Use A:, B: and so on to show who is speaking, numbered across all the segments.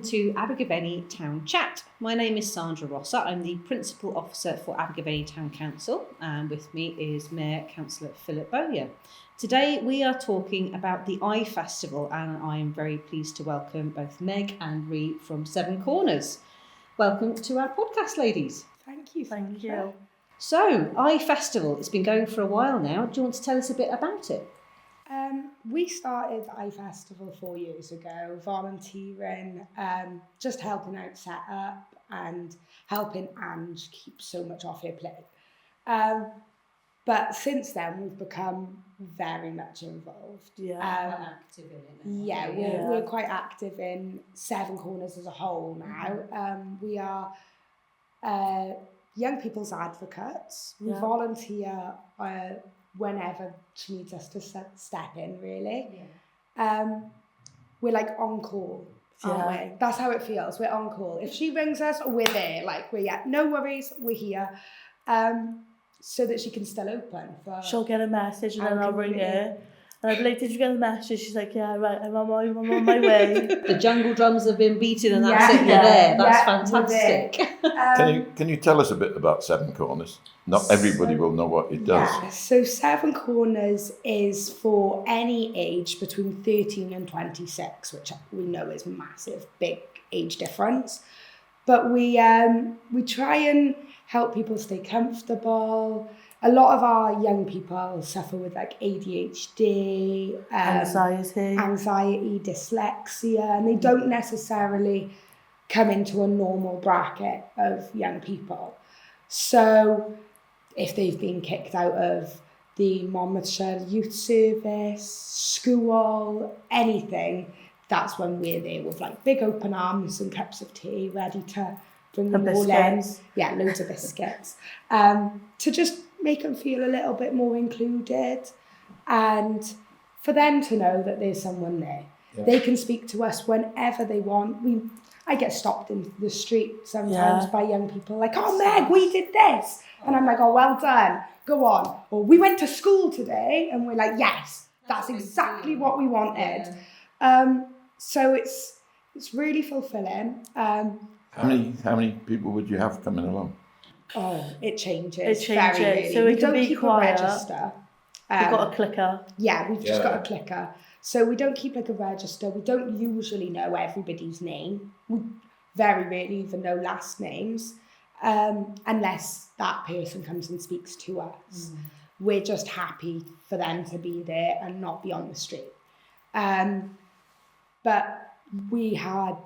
A: to Abergavenny Town Chat. My name is Sandra Rosser. I'm the Principal Officer for Abergavenny Town Council, and with me is Mayor Councillor Philip Bowyer. Today we are talking about the Eye Festival, and I am very pleased to welcome both Meg and Ree from Seven Corners. Welcome to our podcast, ladies.
B: Thank you.
C: Thank you.
A: So, Eye Festival, it's been going for a while now. Do you want to tell us a bit about it?
B: We started Eye Festival 4 years ago, volunteering, just helping out set up and helping Ange keep so much off her plate. But since then, we've become very much involved.
A: Quite active in it now.
B: Yeah, we're quite active in Seven Corners as a whole now. We are young people's advocates. We volunteer whenever she needs us to step in, really. We're like on call, aren't we? That's how it feels. We're on call. If she rings us, we're there. Like, no worries, we're here. So that she can still open.
C: She'll get a message and then I'll ring her. And I'll be like, did you get the message? She's like, yeah, right, I'm on my way.
A: The jungle drums have been beaten and that's it, you're there. That's fantastic.
D: Can you tell us a bit about Seven Corners? Not everybody will know what it does.
B: Yeah, so Seven Corners is for any age between 13 and 26, which we know is massive, big age difference. But we try and help people stay comfortable. A lot of our young people suffer with like ADHD, anxiety, dyslexia, and they don't necessarily come into a normal bracket of young people. So if they've been kicked out of the Monmouthshire Youth Service, school, anything, that's when we're there with like big open arms and cups of tea ready to bring them all in. Yeah, loads of biscuits. To just make them feel a little bit more included and for them to know that there's someone there. Yeah. They can speak to us whenever they want. I get stopped in the street sometimes by young people like, oh, Meg, we did this. And I'm like, oh, well done. Go on. Or we went to school today. And we're like, yes, that's exactly what we wanted. Yeah. So it's really fulfilling. How
D: many people would you have coming along?
B: Oh, it changes. Very, really.
C: So we
B: don't
C: be
B: keep
C: quiet.
B: A register.
C: We've got a clicker.
B: Yeah, we've just got a clicker. So we don't keep like a register. We don't usually know everybody's name. We very rarely even know last names, unless that person comes and speaks to us. We're just happy for them to be there and not be on the street. But we had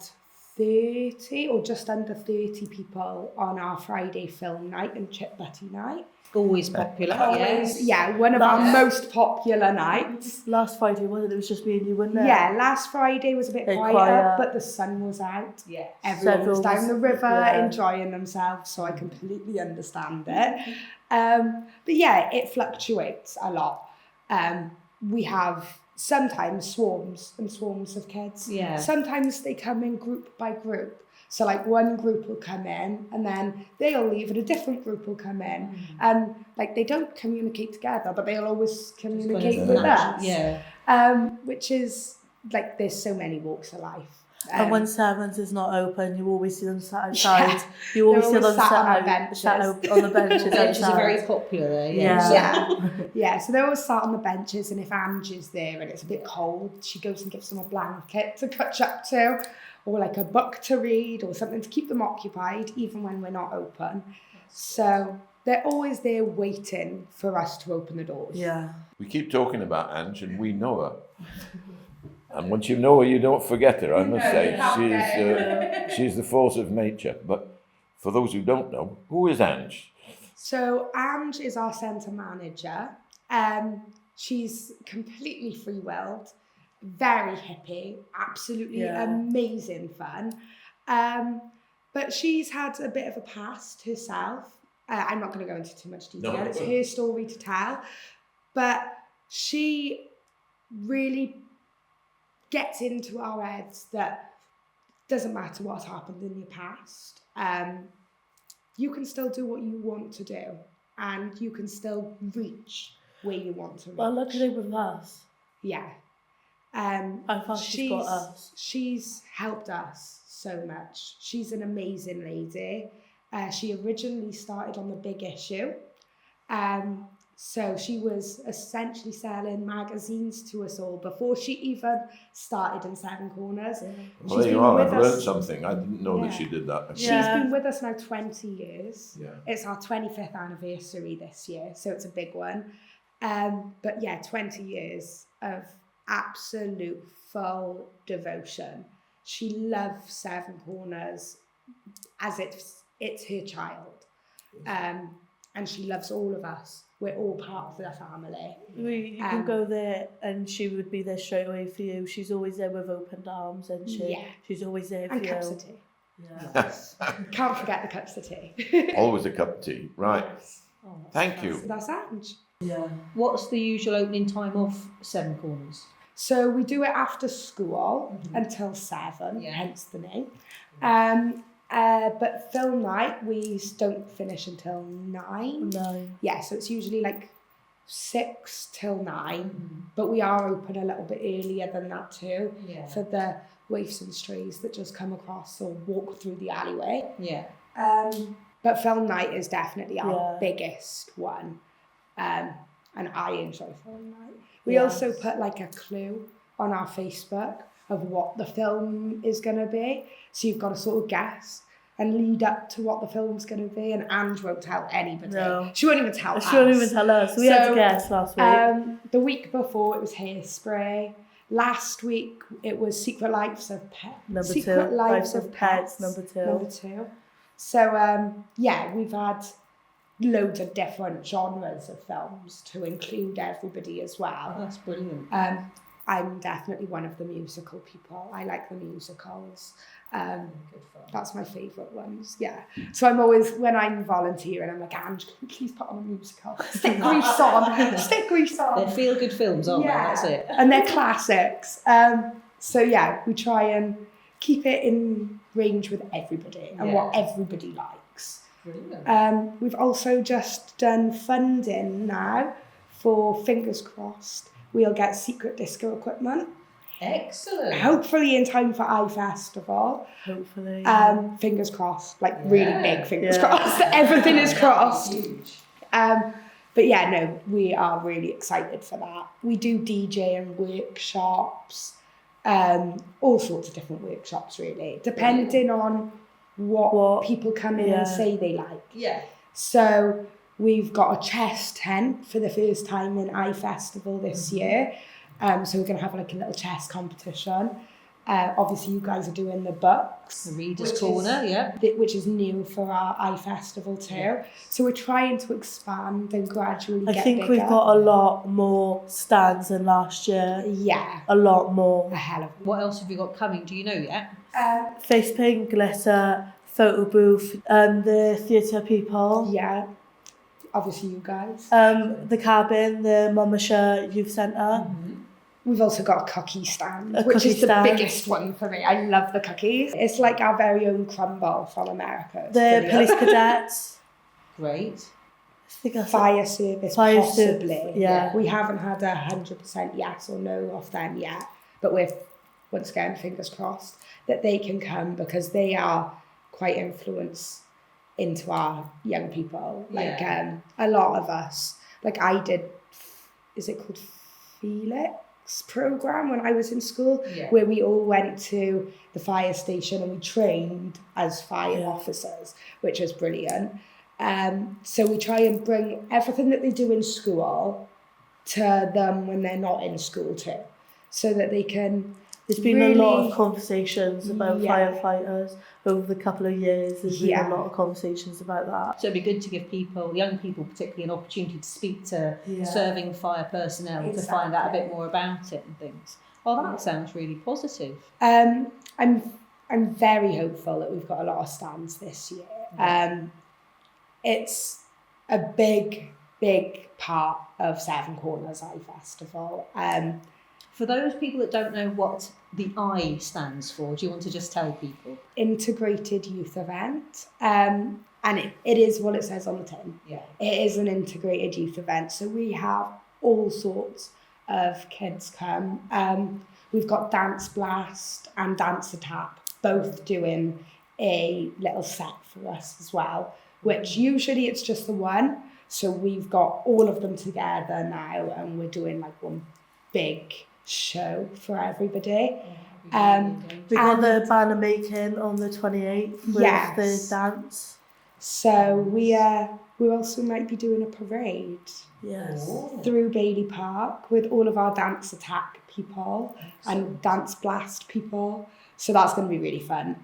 B: 30 or just under 30 people on our Friday film night and chip butty night.
A: Always popular, yes.
B: Yeah, one of our most popular nights.
C: Last Friday, wasn't it? It was just me and you, wasn't it?
B: Yeah, last Friday was a bit quieter, but the sun was out. Yeah. Everyone was down the river enjoying themselves, so I completely understand it. But yeah, it fluctuates a lot. We have sometimes swarms and swarms of kids. Yeah. Sometimes they come in group by group. So like one group will come in and then they'll leave and a different group will come in. And like they don't communicate together, but they'll always communicate with us. Yeah. Which is like there's so many walks of life.
C: And when Sevens is not open, you always see them sat outside. Yeah. You always see them sat out on the benches.
A: The benches are very popular there.
B: Yeah. So they're always sat on the benches, and if Ange is there and it's a bit cold, she goes and gives them a blanket to catch up to, or like a book to read, or something to keep them occupied, even when we're not open. So they're always there waiting for us to open the doors.
C: Yeah.
D: We keep talking about Ange, and we know her. And once you know her, you don't forget her, I must say. She's the force of nature. But for those who don't know, who is Ange?
B: So Ange is our centre manager. She's completely free-willed, very hippie, absolutely amazing fun. But she's had a bit of a past herself. I'm not going to go into too much detail. It's her story to tell. But she really gets into our heads that doesn't matter what's happened in your past. You can still do what you want to do, and you can still reach where you want to reach.
C: Well, look at it with us.
B: Yeah.
C: I thought she's got us.
B: She's helped us so much. She's an amazing lady. She originally started on the Big Issue. So she was essentially selling magazines to us all before she even started in Seven Corners.
C: Yeah.
D: Well, there you are. I've learned something. I didn't know that she did that.
B: She's been with us now 20 years.
D: Yeah.
B: It's our 25th anniversary this year, so it's a big one. But yeah, 20 years of absolute full devotion. She loves Seven Corners as it's her child. And she loves all of us. We're all part of the family.
C: You can go there and she would be there straight away for you. She's always there with open arms, and she's always there for
B: and
C: you.
B: cups of tea.
C: Yeah.
B: Yes. Can't forget the cups of tea.
D: Always a cup of tea. Right.
A: Oh,
D: Thank you.
B: So that's Ange.
C: Yeah.
A: What's the usual opening time of Seven Corners?
B: So we do it after school until 7,
A: Yeah.
B: hence the name. But film night, we don't finish until 9.
C: No.
B: Yeah, so it's usually like 6 till 9, but we are open a little bit earlier than that too,
A: Yeah.
B: for the waifs and strays that just come across or walk through the alleyway.
A: Yeah.
B: But film night is definitely our
C: Yeah.
B: biggest one. And I enjoy film night. We also put like a clue on our Facebook of what the film is going to be. So you've got to sort of guess and lead up to what the film's going to be. And Ange won't tell anybody.
C: No.
B: She won't even tell us.
C: She won't even tell us. We had to guess last week.
B: The week before it was Hairspray. Last week it was Secret Lives of Pets.
C: Number
B: Secret
C: 2.
B: Lives of Pets.
C: Number 2.
B: Number 2. So yeah, we've had loads of different genres of films to include everybody as well.
A: That's brilliant.
B: I'm definitely one of the musical people. I like the musicals. That's my favourite ones, yeah. So I'm always, when I'm volunteering, I'm like, Ange, can you please put on a musical? Stick Grease on. Stick Grease on.
A: They're feel-good films, aren't they? That's it.
B: And they're classics. So yeah, we try and keep it in range with everybody and what everybody likes.
A: Brilliant.
B: We've also just done funding now for, fingers crossed, we'll get secret disco equipment.
A: Excellent.
B: Hopefully in time for iFestival.
C: Hopefully.
B: Fingers crossed, like really big fingers crossed. Everything is crossed.
A: Huge.
B: But yeah, no, we are really excited for that. We do DJ and workshops, all sorts of different workshops really, depending on what people come in and say they like.
A: Yeah.
B: So we've got a chess tent for the first time in iFestival this year. So we're going to have like a little chess competition. Obviously you guys are doing the books.
A: The Reader's Corner,
B: Which is new for our iFestival too. Yeah. So we're trying to expand and gradually get bigger.
C: We've got a lot more stands than last year.
B: Yeah.
C: A lot more.
B: A hell of a
A: What else have you got coming? Do you know yet?
C: Face paint, glitter, photo booth, the theatre people.
B: Yeah. Obviously you guys.
C: The cabin, the Momasha Youth Centre.
B: We've also got a cookie stand, which is the biggest one for me. I love the cookies. It's like our very own crumble from America. It's
C: the police cadets.
A: Great.
C: I think that's
B: Fire service,
C: Fire
B: possibly.
C: yeah.
B: We haven't had 100% yes or no off them yet, but we're, once again, fingers crossed, that they can come because they are quite influenced into our young people. Like a lot of us, like I did, is it called Felix program when I was in school, where we all went to the fire station and we trained as fire officers, which is brilliant. So we try and bring everything that they do in school to them when they're not in school too, so that they can.
C: There's been a lot of conversations about firefighters over the couple of years. There's been a lot of conversations about that.
A: So it'd be good to give people, young people particularly, an opportunity to speak to serving fire personnel to find out a bit more about it and things. Oh, that sounds really positive.
B: I'm very hopeful that we've got a lot of stands this year. It's a big part of Seven Corners iFestival.
A: For those people that don't know what the I stands for, do you want to just tell people?
B: Integrated Youth Event. And it is what it says on the tin.
A: Yeah.
B: It is an integrated youth event. So we have all sorts of kids come. we've got Dance Blast and Dance Attack both doing a little set for us as well, which usually it's just the one. So we've got all of them together now, and we're doing like one big show for everybody.
C: We got the banner making on the 28th with
B: Yes.
C: the dance.
B: So we also might be doing a parade
C: Yes.
B: through Bailey Park with all of our Dance Attack people and Dance Blast people. So that's going to be really fun.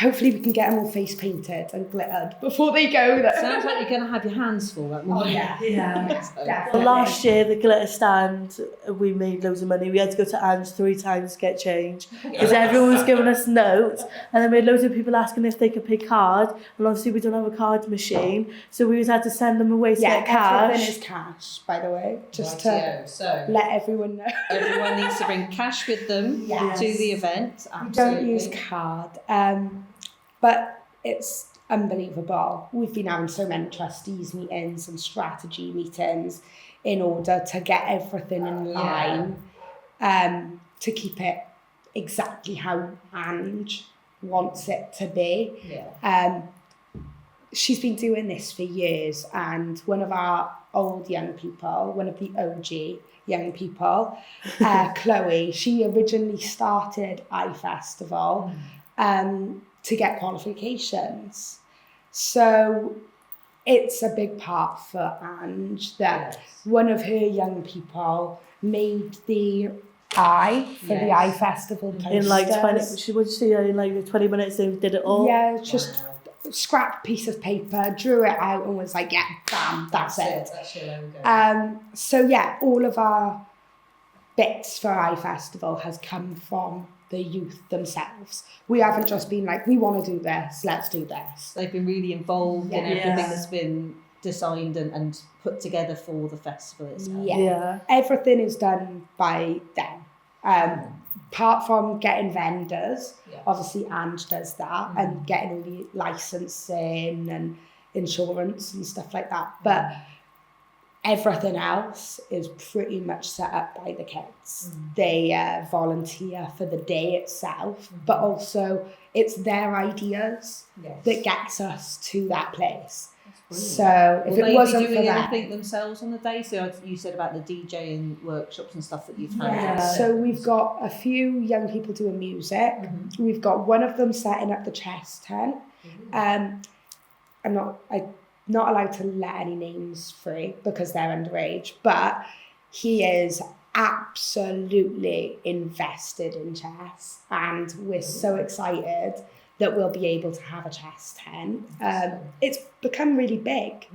B: Hopefully we can get them all face painted and glittered before they go there.
A: Sounds like you're going to have your hands full that
B: Oh
A: morning.
B: yeah, definitely.
C: Well, last year, the glitter stand, we made loads of money. We had to go to Ange 3 times to get change because everyone was giving us notes, and then we had loads of people asking if they could pay card, and obviously we don't have a card machine, so we had to send them away to get cash.
B: Everything is cash, by the way, just
A: Rightio.
B: to
A: So
B: let everyone know.
A: everyone needs to bring cash with them
B: Yes.
A: to the event.
B: We
A: Absolutely.
B: don't use card, but it's unbelievable. We've been having so many trustees meetings and strategy meetings in order to get everything in line, to keep it exactly how Ange wants it to be.
A: Yeah.
B: She's been doing this for years, and one of our old young people, one of the OG young people, Chloe, she originally started iFestival to get qualifications. So it's a big part for Ange that one of her young people made the eye for the iFestival posters.
C: In like 20, she would see in like 20 minutes they did it all.
B: Yeah, just scrapped a piece of paper, drew it out and was like, yeah, bam, that's it.
A: That's your logo.
B: So yeah, all of our bits for iFestival has come from the youth themselves. We haven't just been like, we want to do this, let's do this.
A: They've been really involved in everything
C: Yes.
A: that's been designed and put together for the festival itself.
B: Yeah. Everything is done by them. Apart from getting vendors, obviously Ange does that, and getting all the licensing and insurance and stuff like that. But everything else is pretty much set up by the kids. They volunteer for the day itself, but also it's their ideas that gets us to that place. So if
A: Will
B: it
A: they
B: wasn't
A: be
B: for
A: doing
B: that,
A: anything themselves on the day? So you said about the DJing workshops and stuff that you've had.
B: yeah. So we've got a few young people doing music. We've got one of them setting up the chess tent. I'm not allowed to let any names free because they're underage, but he is absolutely invested in chess, and we're so excited that we'll be able to have a chess tent. It's become really big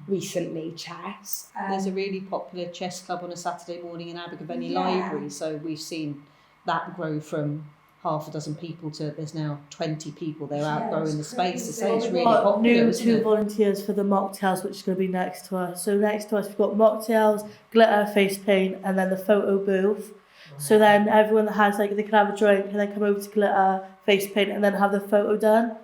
B: recently, chess.
A: There's a really popular chess club on a Saturday morning in Abergavenny
B: Yeah.
A: Library, so we've seen that grow from half a dozen people to there's now 20 people. They're outgrowing the space. So it's really popular,
C: New
A: isn't
C: two
A: it?
C: volunteers for the mocktails, which is going to be next to us. So next to us, we've got mocktails, glitter, face paint, and then the photo booth. So then everyone that has, like, they can have a drink and then come over to glitter, face paint, and then have the photo done.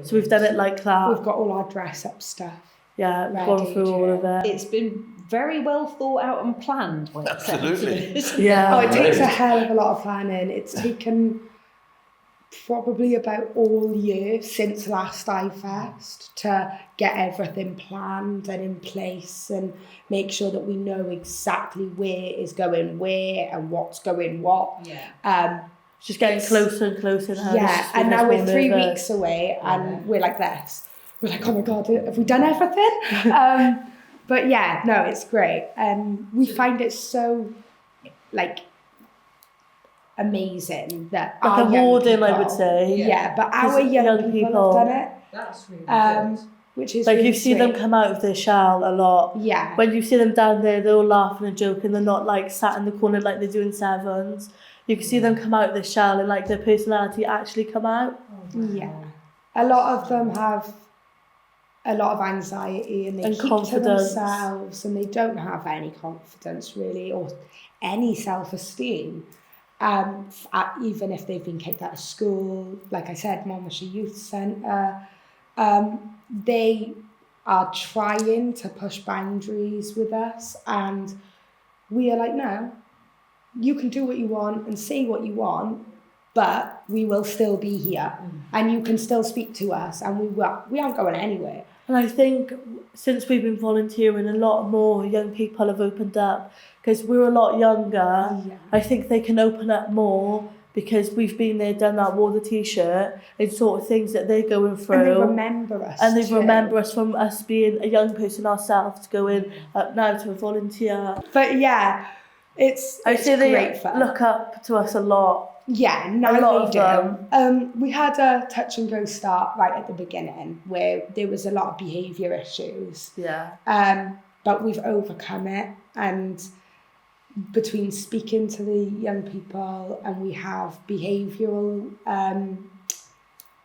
C: So we've done it like that.
B: We've got all our dress up stuff.
C: Yeah, we've gone through all of it.
A: It's been very well thought out and planned. By it sounds,
D: Absolutely.
A: isn't it?
C: Yeah.
B: Oh, it takes a hell of a lot of planning. It's taken probably about all year since last iFest to get everything planned and in place and make sure that we know exactly where is going where and what's going what.
A: Yeah.
C: Just getting closer and closer now.
B: Yeah, and now we're 3 weeks away and we're like this. We're like, oh my God, have we done everything? But yeah, no, it's great. We find it so, like, amazing that
C: Like
B: our young
C: rewarding, I would
B: people-
C: say.
B: Yeah, but our
C: 'Cause
B: young people have done it,
A: That's really good.
B: which is
C: Like
B: really
C: you see them
B: sweet.
C: come out of their shell a lot.
B: Yeah,
C: When you see them down there, they're all laughing and joking. They're not like sat in the corner like they do in Sevens. You can see them come out of their shell and like their personality actually come out.
B: yeah. A lot of them have a lot of anxiety and they
C: And
B: keep
C: confidence.
B: to themselves and they don't have any confidence really or any self-esteem. Even if they've been kicked out of school, like I said, Monmouthshire Youth Centre, they are trying to push boundaries with us and we are like, no, you can do what you want and say what you want, but we will still be here, and you can still speak to us, and we aren't going anywhere.
C: And I think since we've been volunteering, a lot more young people have opened up because we're a lot younger.
B: Yeah.
C: I think they can open up more because we've been there, done that, wore the t-shirt, and sort of things that they're going through.
B: And they remember us.
C: And they
B: too.
C: remember us from us being a young person ourselves to going up now to volunteer.
B: But yeah, it's
C: say
B: great
C: they
B: fun.
C: look up to us a lot.
B: Yeah, now
C: A lot
B: they
C: of
B: do. We had a touch and go start right at the beginning where there was a lot of behaviour issues.
C: Yeah.
B: But we've overcome it, and between speaking to the young people, and we have behavioural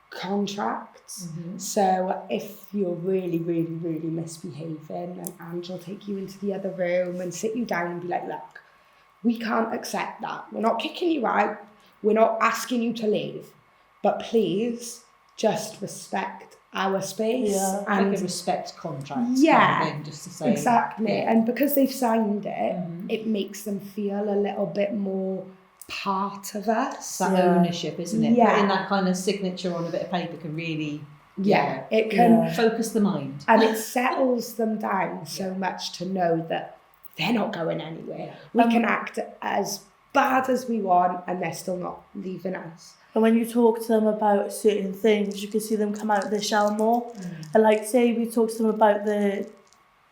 B: contracts. So if you're really, really, really misbehaving, then Ange will take you into the other room and sit you down and be like, look, we can't accept that. We're not kicking you out. We're not asking you to leave. But please just respect our space.
C: Yeah.
B: And
A: Like a respect contract
B: Yeah,
A: kind of thing, just to say.
B: exactly.
A: Yeah.
B: And because they've signed it, it makes them feel a little bit more part of us.
A: It's that
C: Yeah.
A: ownership, isn't it?
B: Yeah.
A: Putting that kind of signature on a bit of paper can really
B: Yeah, it can,
C: Yeah.
A: focus the mind.
B: and it settles them down so much to know that they're not going anywhere. We can act as bad as we want, and they're still not leaving us.
C: And when you talk to them about certain things, you can see them come out of their shell more. And like say we talk to them about the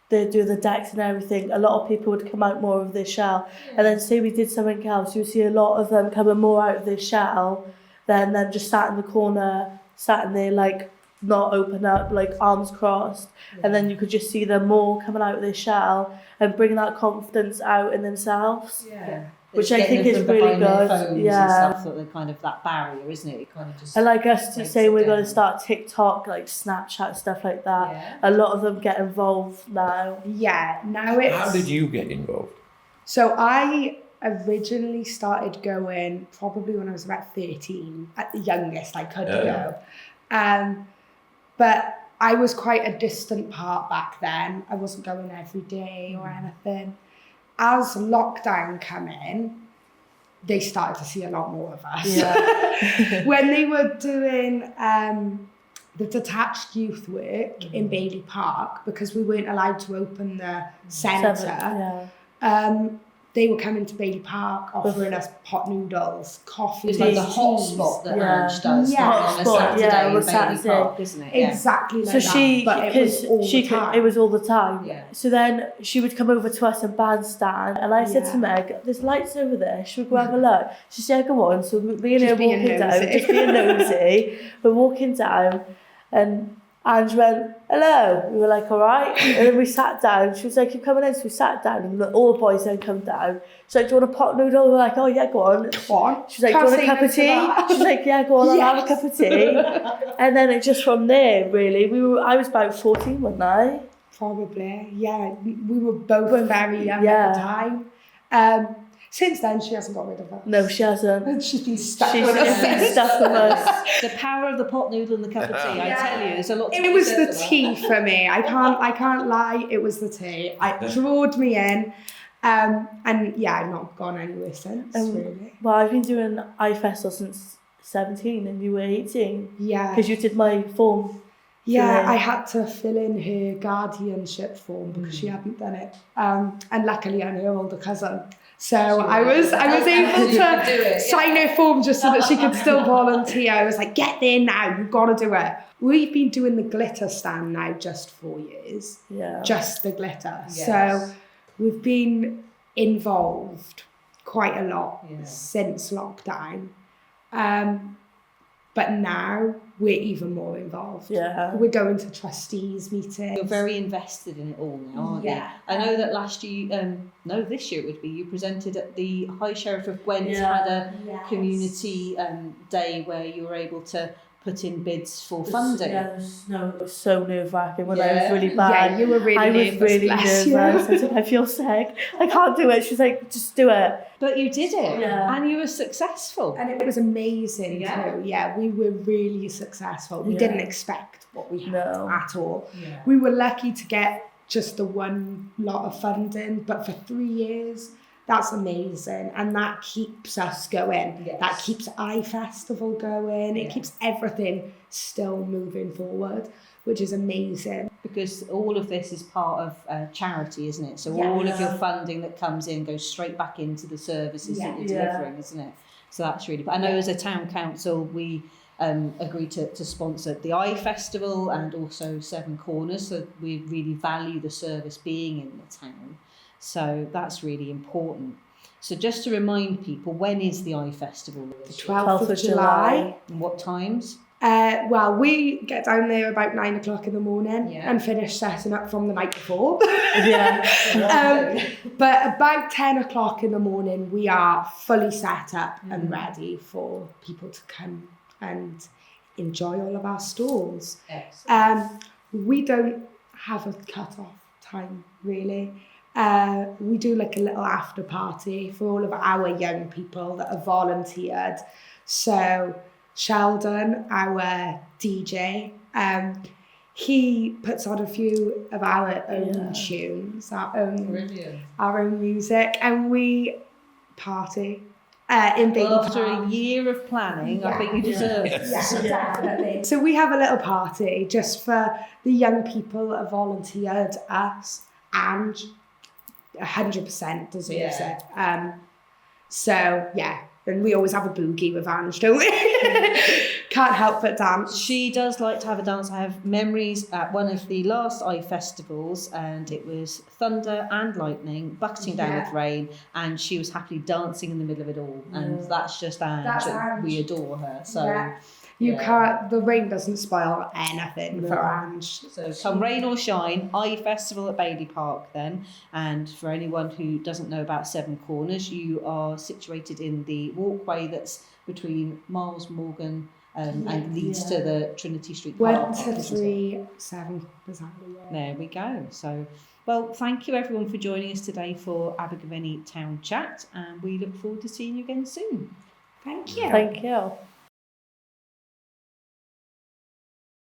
C: do the decks and everything, a lot of people would come out more of their shell. And then say we did something else, you would see a lot of them coming more out of their shell than them just sat in the corner, sat in there like not open up, like arms crossed. And then you could just see them more coming out of their shell and bring that confidence out in themselves.
A: Yeah.
C: Which
A: It's
C: I think
A: getting
C: is
A: them from
C: really
A: behind their
C: good.
A: phones
C: Yeah.
A: and stuff, that kind of that barrier, isn't it? It kind of just.
C: And like us to
A: breaks
C: say
A: it
C: we're going
A: down.
C: to start TikTok, like Snapchat, stuff like that.
A: Yeah.
C: A lot of them get involved now.
B: Yeah, now it's...
D: How did you get involved?
B: So I originally started going probably when I was about 13, at the youngest I could go. But I was quite a distant part back then. I wasn't going every day or anything. As lockdown came in, they started to see a lot more of us.
C: Yeah.
B: When they were doing the detached youth work in Bailey Park, because we weren't allowed to open the centre,
C: Yeah.
B: they were coming to Bailey Park offering us pot noodles, coffee,
A: It's like the
B: teas.
A: hot spot that
C: Yeah.
A: Ange does
B: Yeah.
A: on a
C: Hotspot,
A: Saturday
C: yeah,
A: in
C: on
A: Bailey
C: Saturday.
A: Park, isn't it? Yeah.
B: Exactly like
C: So
B: that.
C: she,
B: But it was all
C: she
B: the
C: could,
B: time.
C: it was all the time.
A: Yeah.
C: So then she would come over to us and bandstand, and I said
B: Yeah.
C: to Meg, "There's lights over there. Should we go have a look?" She said, "Go on." So me and her
B: Just being
C: walking down,
B: nosy.
C: just being nosy. We're walking down, and Ange went, "Hello." We were like, "All right." And then we sat down. She was like, "You're coming in." So we sat down, and all the boys then come down. She's like, "Do you want a pot noodle?" We're like, "Oh yeah, go on."
B: Go on.
C: She's like, "Do you want a cup of tea?" She's like, "Yeah, go on, I'll have a cup of tea." And then it just from there, really, I was about 14, wasn't I?
B: Probably, yeah. We were both very young
C: Yeah.
B: at the time. Since then, she hasn't got rid of us.
C: No, she hasn't.
B: She's been stuck
C: She's
B: with us.
C: been stuck with us.
A: The power of the pot noodle and the cup of tea, I tell you, there's a lot to
B: It
A: be
B: was
A: said
B: the
A: for that.
B: tea for me. I can't lie. It was the tea. It drawed me in, and yeah, I've not gone anywhere since. Really.
C: Well, I've been doing iFestival since 17 and you were 18.
B: Yeah.
C: Because you did my form.
B: Yeah,
C: Yeah.
B: I had to fill in her guardianship form because she hadn't done it. And luckily, I'm her older cousin. So I was able
A: You could do
B: to
A: it,
B: sign her form just so that she could still volunteer. I was like, get there now, you've got to do it. We've been doing the glitter stand now just 4 years.
C: Yeah.
B: Just the glitter.
A: Yes.
B: So we've been involved quite a lot since lockdown. But now we're even more involved.
C: Yeah.
B: We're going to trustees meetings.
A: You're very invested in it all now, aren't
B: Yeah.
A: you? I know that last year, this year it would be, you presented at the High Sheriff of Gwent
C: Yeah.
A: had a community day where you were able to put in bids for funding.
C: Yeah, it was so nerve-wracking when I
A: Yeah.
C: was really bad.
B: Yeah, you were really
C: I was
B: nervous,
C: really
B: bless you.
C: nervous. I was like, I feel sick. I can't do it. She's like, just do it.
A: But you did it,
C: Yeah.
A: and you were successful.
B: And it was amazing too. Yeah, we were really successful. We
C: Yeah.
B: didn't expect what we had
C: No.
B: at all.
A: Yeah.
B: We were lucky to get just the one lot of funding, but for 3 years, That's amazing, and that keeps us going.
A: Yes.
B: That keeps iFestival going. It
A: Yeah.
B: keeps everything still moving forward, which is amazing.
A: Because all of this is part of charity, isn't it? So
B: Yeah.
A: all of your funding that comes in goes straight back into the services that you're
C: Yeah.
A: delivering, isn't it? So that's really. I know as a town council we agreed to sponsor the iFestival and also Seven Corners, so we really value the service being in the town. So that's really important. So just to remind people, when is the iFestival?
B: The 12th of July.
A: And what times?
B: Well, we get down there about 9 o'clock in the morning
A: Yeah.
B: and finish setting up from the night before.
C: Yeah.
B: But about 10 o'clock in the morning, we are fully set up and ready for people to come and enjoy all of our stalls. We don't have a cut-off time, really. We do like a little after party for all of our young people that have volunteered. So Sheldon, our DJ, he puts on a few of our own tunes, our own music, and we party in Bailey
A: Well, after
B: Park.
A: a year of planning, I think you deserve it.
B: Yeah, definitely. So we have a little party just for the young people that have volunteered us, and 100% deserves it. So yeah, and we always have a boogie with Ange, don't we? Can't help but dance.
A: She does like to have a dance. I have memories at one of the last iFestivals, and it was thunder and lightning bucketing down with rain, and she was happily dancing in the middle of it all. And that's just Ange.
B: That's
A: and
B: Ange.
A: we adore her. So
B: You can't. The rain doesn't spoil anything for Ange.
A: So come rain or shine, iFestival at Bailey Park then. And for anyone who doesn't know about Seven Corners, you are situated in the walkway that's between Miles Morgan and leads to the Trinity Street car
B: 1
A: park,
B: to
A: isn't it?
B: 3, 7.
A: There we go. So, well, thank you everyone for joining us today for Abergavenny Town Chat, and we look forward to seeing you again soon.
B: Thank you.
C: Thank you.